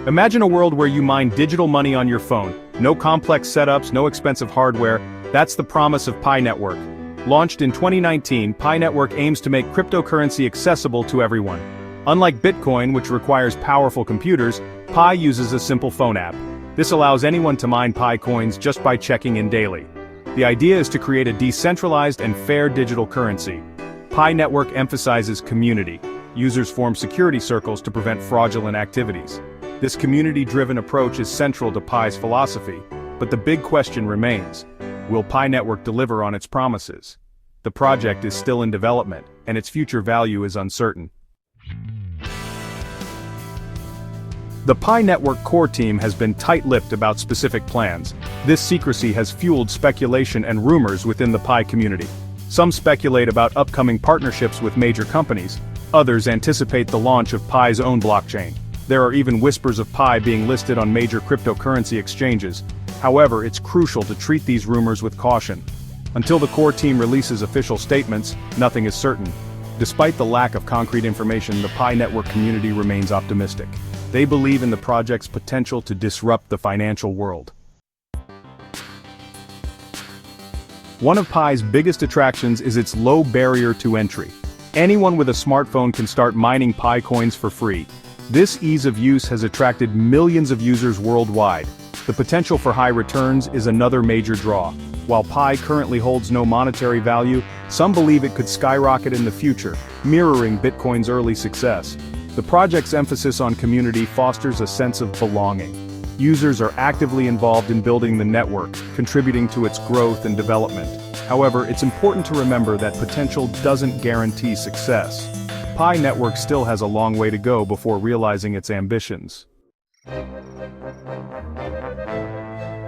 Imagine a world where you mine digital money on your phone. No complex setups, no expensive hardware. That's the promise of Pi Network. Launched in 2019, Pi Network aims to make cryptocurrency accessible to everyone. Unlike Bitcoin, which requires powerful computers, Pi uses a simple phone app. This allows anyone to mine Pi coins just by checking in daily. The idea is to create a decentralized and fair digital currency. Pi Network emphasizes community. Users form security circles to prevent fraudulent activities. This community-driven approach is central to Pi's philosophy, but the big question remains: will Pi Network deliver on its promises? The project is still in development, and its future value is uncertain. The Pi Network core team has been tight-lipped about specific plans. This secrecy has fueled speculation and rumors within the Pi community. Some speculate about upcoming partnerships with major companies. Others anticipate the launch of Pi's own blockchain. There are even whispers of Pi being listed on major cryptocurrency exchanges. However, it's crucial to treat these rumors with caution. Until the core team releases official statements, nothing is certain. Despite the lack of concrete information, the Pi Network community remains optimistic. They believe in the project's potential to disrupt the financial world. One of Pi's biggest attractions is its low barrier to entry. Anyone with a smartphone can start mining Pi coins for free. This ease of use has attracted millions of users worldwide. The potential for high returns is another major draw. While Pi currently holds no monetary value, some believe it could skyrocket in the future, mirroring Bitcoin's early success. The project's emphasis on community fosters a sense of belonging. Users are actively involved in building the network, contributing to its growth and development. However, it's important to remember that potential doesn't guarantee success. Pi Network still has a long way to go before realizing its ambitions.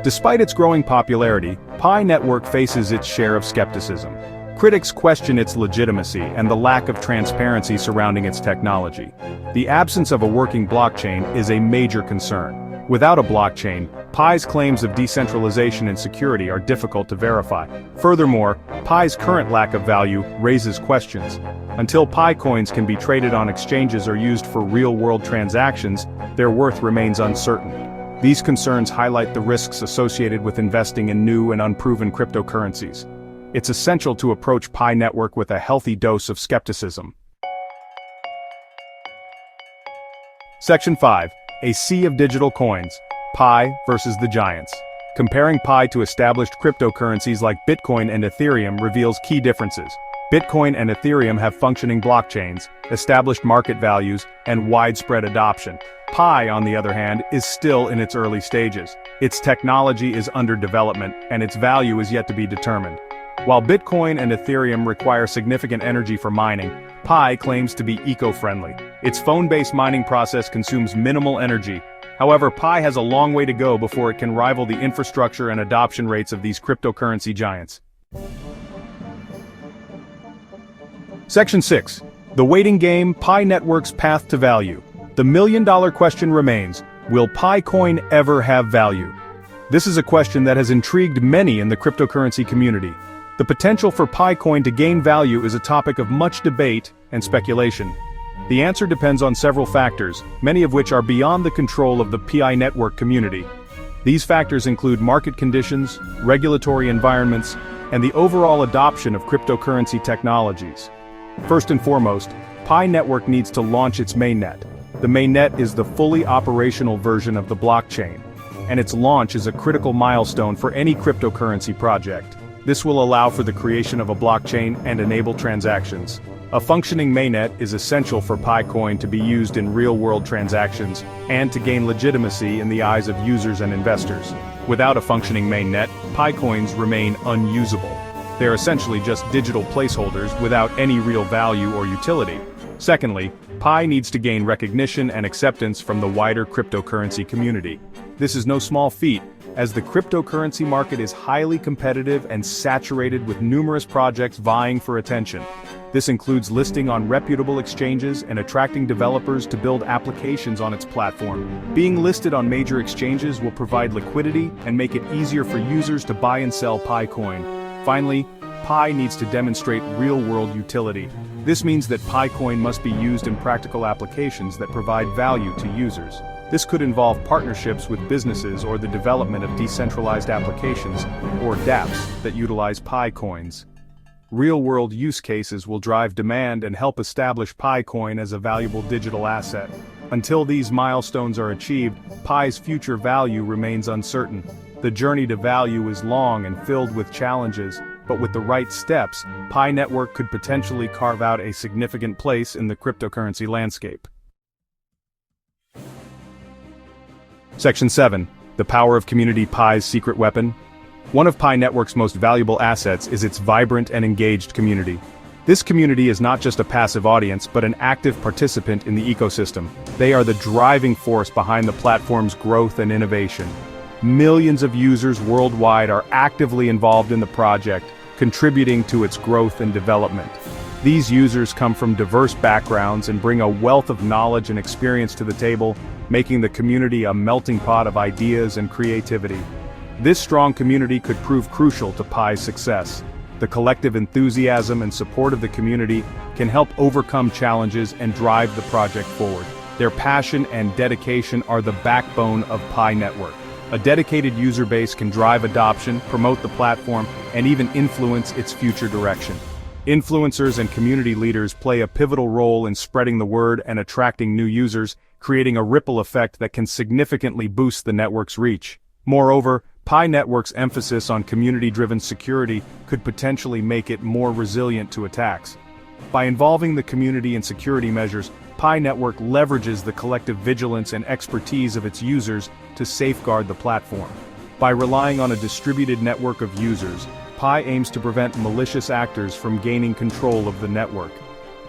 Despite its growing popularity, Pi Network faces its share of skepticism. Critics question its legitimacy and the lack of transparency surrounding its technology. The absence of a working blockchain is a major concern. Without a blockchain, Pi's claims of decentralization and security are difficult to verify. Furthermore, Pi's current lack of value raises questions. Until Pi coins can be traded on exchanges or used for real-world transactions, their worth remains uncertain. These concerns highlight the risks associated with investing in new and unproven cryptocurrencies. It's essential to approach Pi Network with a healthy dose of skepticism. Section 5. A sea of digital coins. Pi versus the giants. Comparing Pi to established cryptocurrencies like Bitcoin and Ethereum reveals key differences. Bitcoin and Ethereum have functioning blockchains, established market values, and widespread adoption. Pi, on the other hand, is still in its early stages. Its technology is under development, and its value is yet to be determined. While Bitcoin and Ethereum require significant energy for mining, Pi claims to be eco-friendly. Its phone-based mining process consumes minimal energy. However, Pi has a long way to go before it can rival the infrastructure and adoption rates of these cryptocurrency giants. Section 6. The waiting game, Pi Network's path to value. The million-dollar question remains: will Pi coin ever have value? This is a question that has intrigued many in the cryptocurrency community. The potential for Pi coin to gain value is a topic of much debate and speculation. The answer depends on several factors, many of which are beyond the control of the Pi Network community. These factors include market conditions, regulatory environments, and the overall adoption of cryptocurrency technologies. First and foremost, Pi Network needs to launch its mainnet. The mainnet is the fully operational version of the blockchain, and its launch is a critical milestone for any cryptocurrency project. This will allow for the creation of a blockchain and enable transactions. A functioning mainnet is essential for Pi coin to be used in real-world transactions and to gain legitimacy in the eyes of users and investors. Without a functioning mainnet, Pi coins remain unusable. They're essentially just digital placeholders without any real value or utility. Secondly, Pi needs to gain recognition and acceptance from the wider cryptocurrency community. This is no small feat, as the cryptocurrency market is highly competitive and saturated with numerous projects vying for attention. This includes listing on reputable exchanges and attracting developers to build applications on its platform. Being listed on major exchanges will provide liquidity and make it easier for users to buy and sell Pi coin. Finally, Pi needs to demonstrate real-world utility. This means that Pi coin must be used in practical applications that provide value to users. This could involve partnerships with businesses or the development of decentralized applications, or dApps, that utilize Pi coins. Real-world use cases will drive demand and help establish Pi coin as a valuable digital asset. Until these milestones are achieved, Pi's future value remains uncertain. The journey to value is long and filled with challenges, but with the right steps, Pi Network could potentially carve out a significant place in the cryptocurrency landscape. Section 7. The power of community. Pi's secret weapon. One of Pi Network's most valuable assets is its vibrant and engaged community. This community is not just a passive audience but an active participant in the ecosystem. They are the driving force behind the platform's growth and innovation. Millions of users worldwide are actively involved in the project, contributing to its growth and development. These users come from diverse backgrounds and bring a wealth of knowledge and experience to the table, making the community a melting pot of ideas and creativity. This strong community could prove crucial to Pi's success. The collective enthusiasm and support of the community can help overcome challenges and drive the project forward. Their passion and dedication are the backbone of Pi Network. A dedicated user base can drive adoption, promote the platform, and even influence its future direction. Influencers and community leaders play a pivotal role in spreading the word and attracting new users, creating a ripple effect that can significantly boost the network's reach. Moreover, Pi Network's emphasis on community-driven security could potentially make it more resilient to attacks. By involving the community in security measures, Pi Network leverages the collective vigilance and expertise of its users to safeguard the platform. By relying on a distributed network of users, Pi aims to prevent malicious actors from gaining control of the network.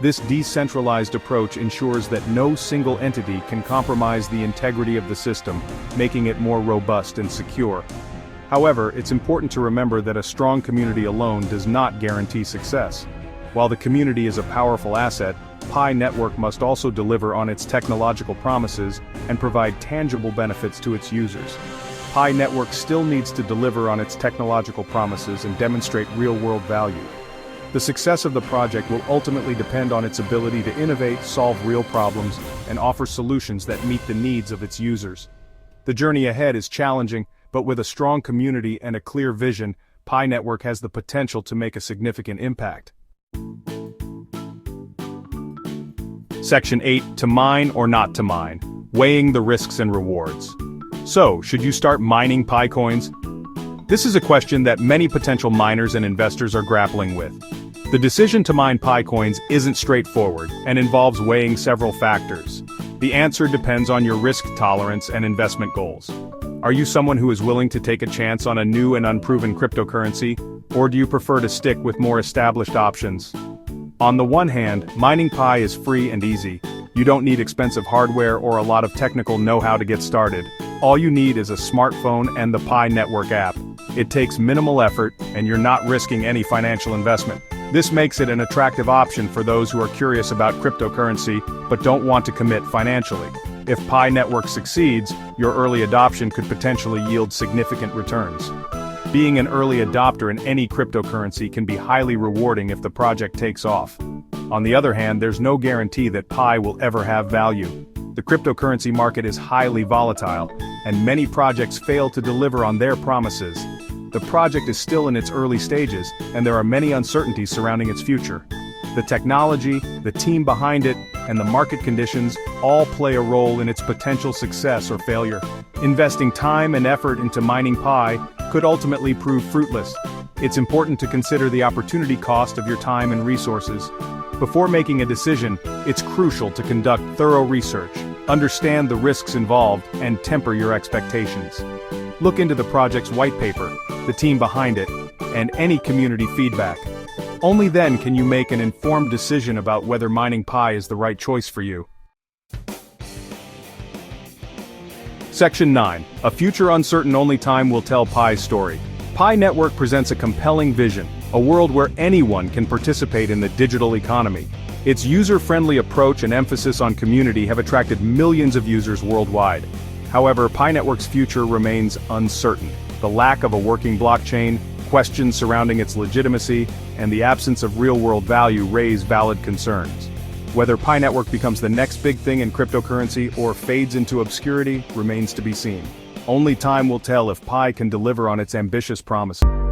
This decentralized approach ensures that no single entity can compromise the integrity of the system, making it more robust and secure. However, it's important to remember that a strong community alone does not guarantee success. While the community is a powerful asset, Pi Network must also deliver on its technological promises and provide tangible benefits to its users. Pi Network still needs to deliver on its technological promises and demonstrate real-world value. The success of the project will ultimately depend on its ability to innovate, solve real problems, and offer solutions that meet the needs of its users. The journey ahead is challenging, but with a strong community and a clear vision, Pi Network has the potential to make a significant impact. Section 8. To mine or not to mine. Weighing the risks and rewards. So, should you start mining Pi coins? This is a question that many potential miners and investors are grappling with. The decision to mine Pi coins isn't straightforward and involves weighing several factors. The answer depends on your risk tolerance and investment goals. Are you someone who is willing to take a chance on a new and unproven cryptocurrency, or do you prefer to stick with more established options? On the one hand, mining Pi is free and easy. You don't need expensive hardware or a lot of technical know-how to get started. All you need is a smartphone and the Pi Network app. It takes minimal effort, and you're not risking any financial investment. This makes it an attractive option for those who are curious about cryptocurrency but don't want to commit financially. If Pi Network succeeds, your early adoption could potentially yield significant returns. Being an early adopter in any cryptocurrency can be highly rewarding if the project takes off. On the other hand, there's no guarantee that Pi will ever have value. The cryptocurrency market is highly volatile, and many projects fail to deliver on their promises. The project is still in its early stages, and there are many uncertainties surrounding its future. The technology, the team behind it, and the market conditions all play a role in its potential success or failure. Investing time and effort into mining Pi could ultimately prove fruitless. It's important to consider the opportunity cost of your time and resources. Before making a decision, it's crucial to conduct thorough research, understand the risks involved, and temper your expectations. Look into the project's white paper, the team behind it, and any community feedback. Only then can you make an informed decision about whether mining Pi is the right choice for you. Section 9. A future uncertain. Only time will tell Pi's story. Pi Network presents a compelling vision, a world where anyone can participate in the digital economy. Its user-friendly approach and emphasis on community have attracted millions of users worldwide. However, Pi Network's future remains uncertain. The lack of a working blockchain, questions surrounding its legitimacy, and the absence of real-world value raise valid concerns. Whether Pi Network becomes the next big thing in cryptocurrency or fades into obscurity remains to be seen. Only time will tell if Pi can deliver on its ambitious promises.